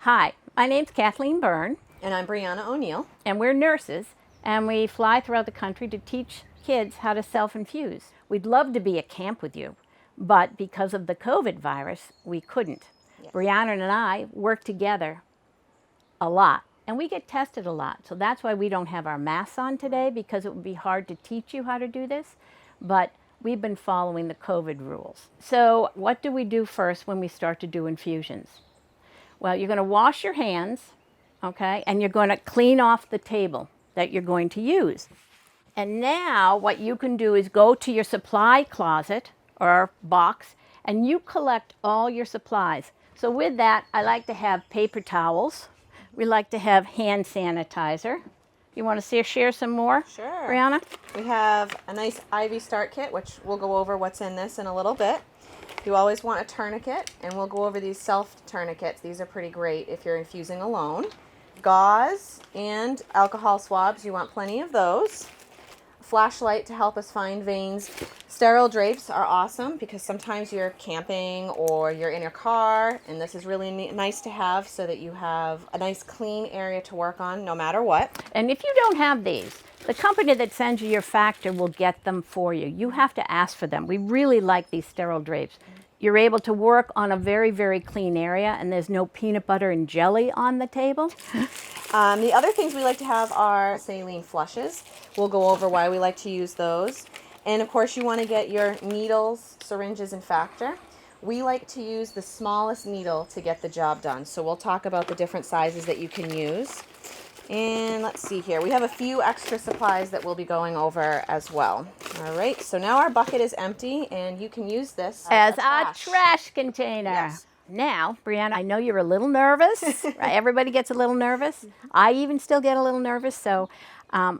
Hi, my name's Kathleen Byrne, And I'm Brianna O'Neil. and we're nurses, and we fly throughout the country to teach kids how to self-infuse. We'd love to be at camp with you, but because of the COVID virus, we couldn't. Yes. Brianna and I work together a lot, and we get tested a lot. So that's why we don't have our masks on today, because it would be hard to teach you how to do this. But we've been following the COVID rules. So what do we do first when we start to do infusions? Well, you're going to wash your hands, okay, and you're going to clean off the table that you're going to use. And now what you can do is go to your supply closet or box, and you collect all your supplies. So with that, I like to have paper towels. We like to have hand sanitizer. You want to share some more, Sure. Brianna? We have a nice IV start kit, which we'll go over what's in this in a little bit. You always want a tourniquet, and we'll go over these self-tourniquets. These are pretty great if you're infusing alone. Gauze and alcohol swabs, you want plenty of those. A flashlight to help us find veins. Sterile drapes are awesome because sometimes you're camping or you're in your car, and this is really nice to have so that you have a nice clean area to work on no matter what. And if you don't have these, the company that sends you your factor will get them for you. You have to ask for them. We really like these sterile drapes. You're able to work on a very, very clean area, and there's no peanut butter and jelly on the table. The other things we like to have are saline flushes. We'll go over why we like to use those. And of course you want to get your needles, syringes, and factor. We like to use the smallest needle to get the job done. So we'll talk about the different sizes that you can use. And let's see here. We have a few extra supplies that we'll be going over as well. All right, so now our bucket is empty, and you can use this as a trash container. Yes. Now, Brianna, I know you're a little nervous. Right? Everybody gets a little nervous. I even still get a little nervous, so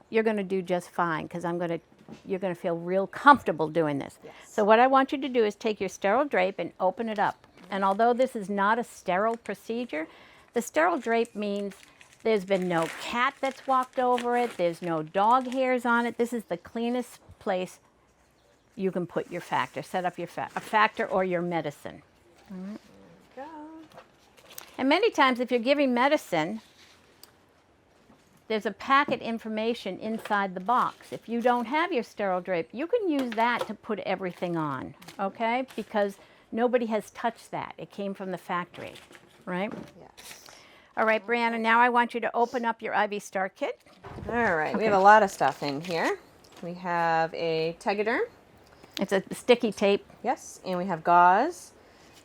you're going to do just fine, because you're going to feel real comfortable doing this. Yes. So what I want you to do is take your sterile drape and open it up. And although this is not a sterile procedure, the sterile drape means there's been no cat that's walked over it. There's no dog hairs on it. This is the cleanest place you can put your factor. Set up your a factor or your medicine. There we go. And many times if you're giving medicine, there's a packet information inside the box. If you don't have your sterile drape, you can use that to put everything on, okay? Because nobody has touched that. It came from the factory, right? Yes. All right, Brianna, now I want you to open up your IV start kit. All right, we have a lot of stuff in here. We have a Tegaderm. It's a sticky tape. Yes, and we have gauze.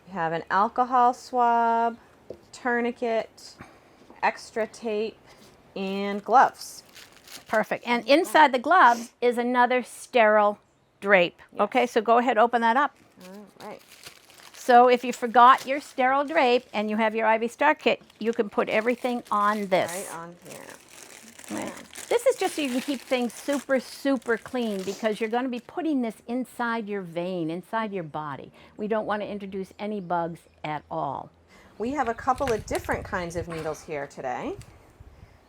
We have an alcohol swab, tourniquet, extra tape, and gloves. Perfect. And inside the gloves is another sterile drape. Yes. Okay, so go ahead, open that up. All right. So if you forgot your sterile drape and you have your IV start kit, you can put everything on this. Right on here. Right. This is just so you can keep things super, super clean, because you're going to be putting this inside your vein, inside your body. We don't want to introduce any bugs at all. We have a couple of different kinds of needles here today.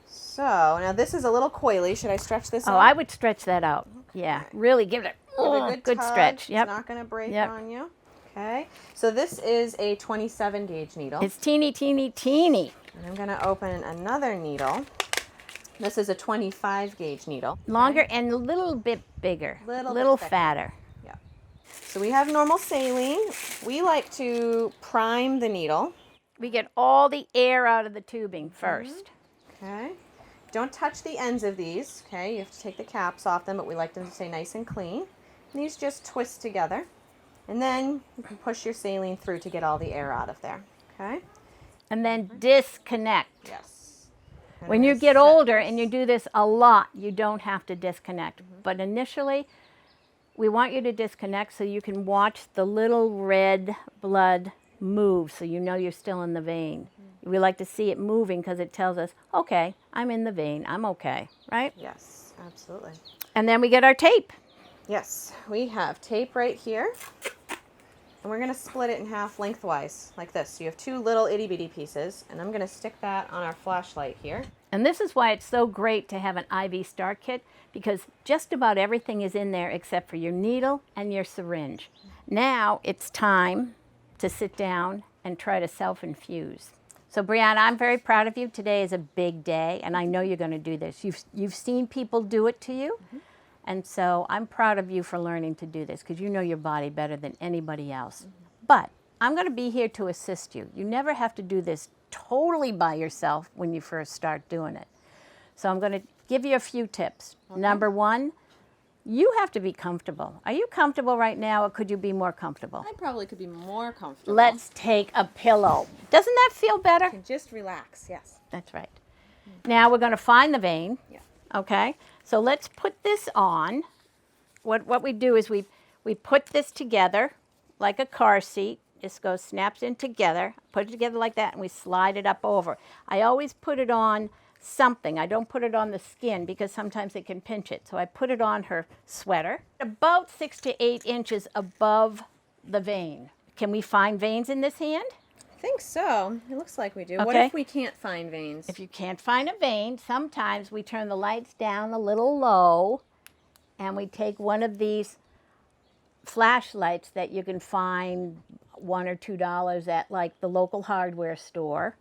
So now this is a little coily. Should I stretch this Oh, out? I would stretch that out. Yeah, really give it a Give it a good tug. stretch. Yep. It's not going to break Yep. on you. Okay. So this is a 27 gauge needle. It's teeny, teeny, teeny. And I'm going to open another needle. This is a 25 gauge needle. Longer and a little bit bigger. Little bit thicker. fatter. Yeah. So we have normal saline. We like to prime the needle. We get all the air out of the tubing first. Okay. Don't touch the ends of these. Okay. You have to take the caps off them, but we like them to stay nice and clean. And these just twist together. And then you can push your saline through to get all the air out of there. Okay. And then disconnect. Yes. When you get older and you do this a lot, you don't have to disconnect. But initially, we want you to disconnect so you can watch the little red blood move, so you know you're still in the vein. We like to see it moving because it tells us, okay, I'm in the vein, I'm okay, right? Yes, absolutely. And then we get our tape. Yes, we have tape right here. And we're going to split it in half lengthwise, like this. So you have two little itty-bitty pieces, and I'm going to stick that on our flashlight here. And this is why it's so great to have an IV start kit, because just about everything is in there except for your needle and your syringe. Now it's time to sit down and try to self-infuse. So Brianna, I'm very proud of you. Today is a big day, and I know you're going to do this. You've seen people do it to you, and so I'm proud of you for learning to do this because you know your body better than anybody else. But I'm going to be here to assist you. You never have to do this totally by yourself when you first start doing it. So I'm going to give you a few tips. Okay. Number one, you have to be comfortable. Are you comfortable right now, or could you be more comfortable? I probably could be more comfortable. Let's take a pillow. Doesn't that feel better? I can just relax, yes. That's right. Now we're going to find the vein. Yeah. Okay. So let's put this on. What we do is we put this together like a car seat. This goes, snaps in together. Put it together like that, and we slide it up over. I always put it on something. I don't put it on the skin because sometimes it can pinch it. So I put it on her sweater. About 6 to 8 inches above the vein. Can we find veins in this hand? I think so. It looks like we do. Okay. What if we can't find veins? If you can't find a vein, sometimes we turn the lights down a little low and we take one of these flashlights that you can find $1 or $2 at like the local hardware store.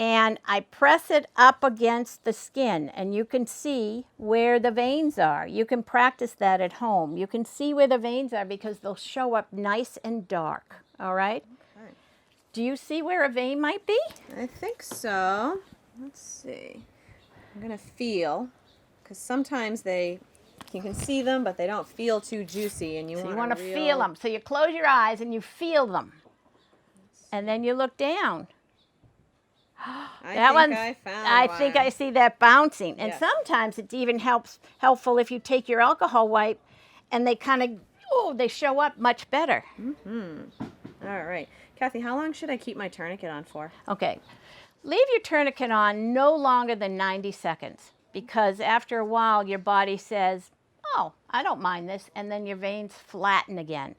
And I press it up against the skin, and you can see where the veins are. You can practice that at home. You can see where the veins are because they'll show up nice and dark, all right? Okay. Do you see where a vein might be? I think so. Let's see. I'm going to feel, because sometimes you can see them, but they don't feel too juicy, and you want to feel them. So you close your eyes and you feel them. And then you look down. I think I see that bouncing. And Yes. sometimes it's even helpful if you take your alcohol wipe and they kind of, they show up much better. All right. Kathy, how long should I keep my tourniquet on for? Okay. Leave your tourniquet on no longer than 90 seconds because after a while your body says, oh, I don't mind this, and then your veins flatten again.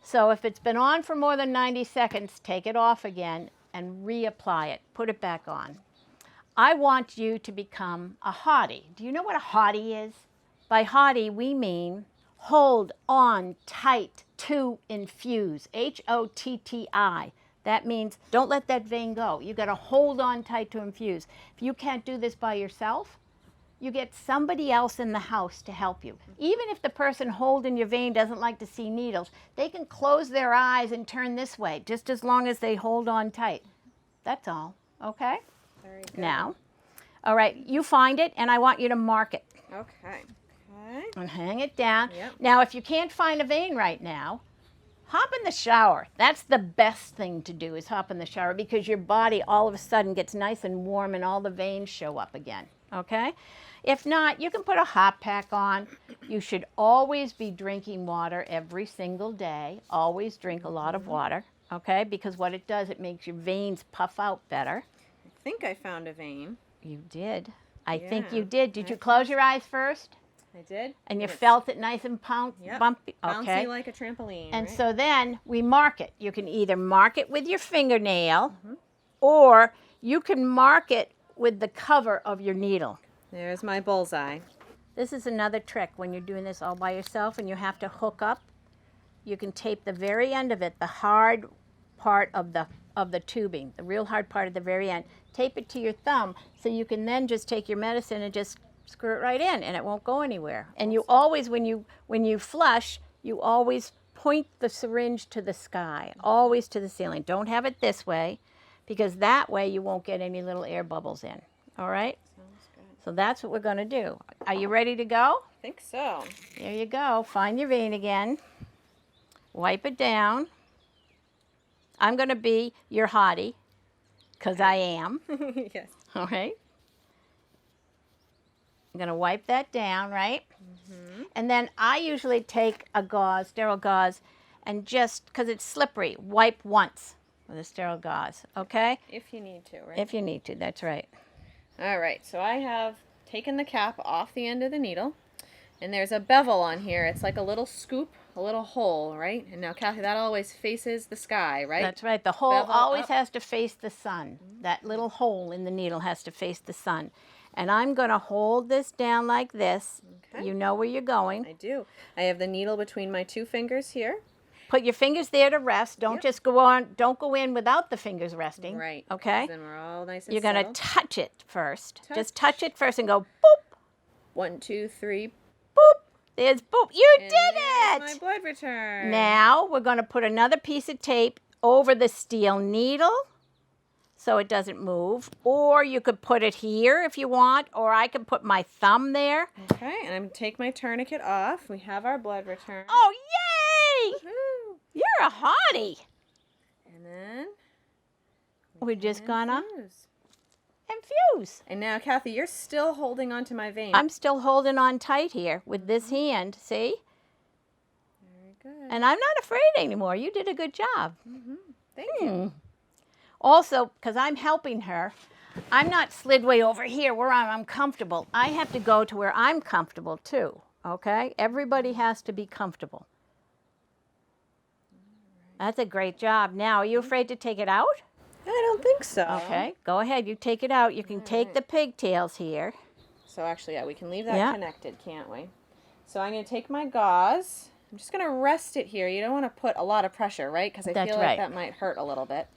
So if it's been on for more than 90 seconds, take it off again and reapply it. Put it back on. I want you to become a hottie. Do you know what a hottie is? By hottie, we mean hold on tight to infuse. H-O-T-T-I. That means don't let that vein go. You got to hold on tight to infuse. If you can't do this by yourself, you get somebody else in the house to help you. Even if the person holding your vein doesn't like to see needles, they can close their eyes and turn this way, just as long as they hold on tight. That's all, okay? Very good. Now, all right, you find it, and I want you to mark it. Okay. And hang it down. Yep. Now, if you can't find a vein right now, hop in the shower. That's the best thing to do, is hop in the shower, because your body all of a sudden gets nice and warm and all the veins show up again, okay? If not, you can put a hot pack on. You should always be drinking water every single day. Always drink a lot of water, okay? Because what it does, it makes your veins puff out better. I think I found a vein. You did. I think Yeah, you did. Did you close your eyes first? I did. And you It's- felt it nice and Yep. bumpy? Bouncy Okay. like a trampoline. And right? so then we mark it. You can either mark it with your fingernail or you can mark it with the cover of your needle. There's my bullseye. This is another trick when you're doing this all by yourself and you have to hook up. You can tape the very end of it, the hard part of the tubing, the real hard part at the very end. Tape it to your thumb so you can then just take your medicine and just screw it right in and it won't go anywhere. And you always, when you flush, you always point the syringe to the sky, always to the ceiling. Don't have it this way because that way you won't get any little air bubbles in. All right? Sounds good. So that's what we're going to do. Are you ready to go? I think so. There you go. Find your vein again. Wipe it down. I'm going to be your hottie because I am. Yes. All right. I'm going to wipe that down, right? And then I usually take a gauze, sterile gauze, and just, because it's slippery, wipe once with a sterile gauze, okay? If you need to, right? If you need to, that's right. All right, so I have taken the cap off the end of the needle, and there's a bevel on here. It's like a little scoop, a little hole, right? And now, Kathy, that always faces the sky, right? That's right. The hole Bevel always up. has to face the sun. That little hole in the needle has to face the sun. And I'm going to hold this down like this. Okay. You know where you're going. I do. I have the needle between my two fingers here, Put your fingers there to rest. Don't Yep. just go on. Don't go in without the fingers resting. Right. Okay. Then we're all nice and You're going to settled. touch it first. Just Touch. touch it first and go boop, 1, 2, 3. boop. There's boop. You And did there's it. my blood return. Now we're going to put another piece of tape over the steel needle so it doesn't move. Or you could put it here if you want, or I could put my thumb there. Okay, and I'm going to take my tourniquet off. We have our blood return. Oh, yay! Woo. You're a hottie. And then We're just gonna infuse. infuse. And now, Kathy, you're still holding onto my vein. I'm still holding on tight here with this hand, see? Very good. And I'm not afraid anymore. You did a good job. Thank you. Also, because I'm helping her, I'm not slid way over here where I'm comfortable. I have to go to where I'm comfortable too, okay? Everybody has to be comfortable. That's a great job. Now, are you afraid to take it out? I don't think so. Okay, go ahead. You take it out. You can take the pigtails here. So actually, yeah, we can leave that Yeah. connected, can't we? So I'm going to take my gauze. I'm just going to rest it here. You don't want to put a lot of pressure, right? Because I That's feel right. like that might hurt a little bit.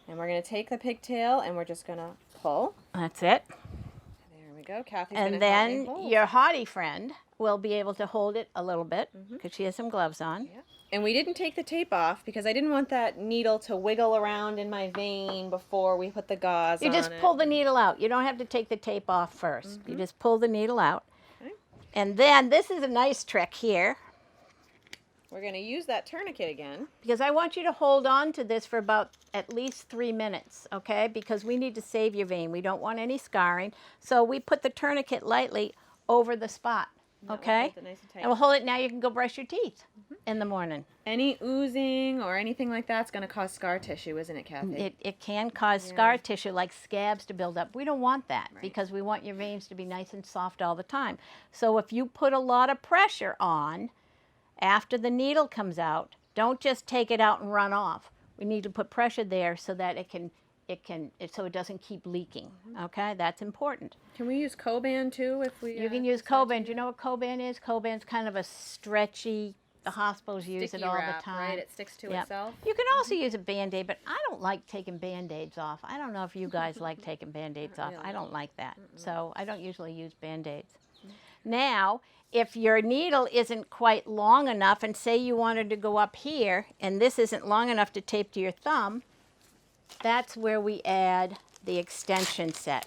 And we're going to take the pigtail and we're just going to pull. That's it. There we go. Kathy's going And to help me then hold. your haughty friend will be able to hold it a little bit because she has some gloves on. Yeah. And we didn't take the tape off because I didn't want that needle to wiggle around in my vein before we put the gauze You on just it. pull the needle out. You don't have to take the tape off first. You just pull the needle out. Okay. And then this is a nice trick here We're going to use that tourniquet again. because I want you to hold on to this for about at least 3 minutes, okay? Because we need to save your vein. We don't want any scarring. So we put the tourniquet lightly over the spot, We'll okay? hold it nice and tight. And we'll hold it now. You can go brush your teeth in the morning. Any oozing or anything like that's going to cause scar tissue, isn't it, Kathy? It can cause scar tissue like scabs to build up. We don't want that because we want your veins to be nice and soft all the time. So if you put a lot of pressure on after the needle comes out, don't just take it out and run off. We need to put pressure there so that so it doesn't keep leaking. Okay, that's important. Can we use Coban too if we? You can use Coban. Do you know what Coban is? Coban's kind of a stretchy. The hospitals use it sticky all wrap, the time. right? It sticks to Yep. itself. You can also use a Band-Aid, but I don't like taking Band-Aids off. I don't know if you guys like taking Band-Aids off. I don't like that. So I don't usually use Band-Aids. Now, if your needle isn't quite long enough, and say you wanted to go up here, and this isn't long enough to tape to your thumb, that's where we add the extension set.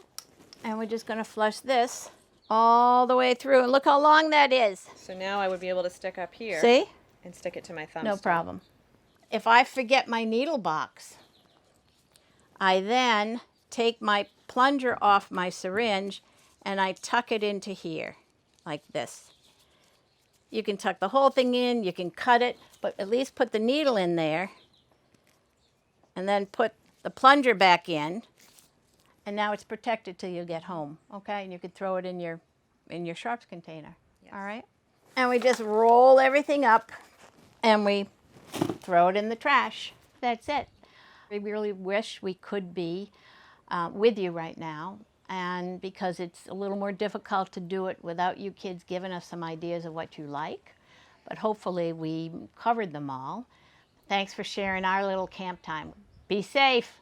And we're just going to flush this all the way through. And look how long that is. So now I would be able to stick up here See? and stick it to my thumb. No still. problem. If I forget my needle box, I then take my plunger off my syringe and I tuck it into here like this. You can tuck the whole thing in, you can cut it, but at least put the needle in there and then put the plunger back in, and now it's protected till you get home, okay? And you can throw it in your sharps container, all right? And we just roll everything up and we throw it in the trash. That's it. We really wish we could be with you right now, and because it's a little more difficult to do it without you kids giving us some ideas of what you like, but hopefully we covered them all. Thanks for sharing our little camp time. Be safe.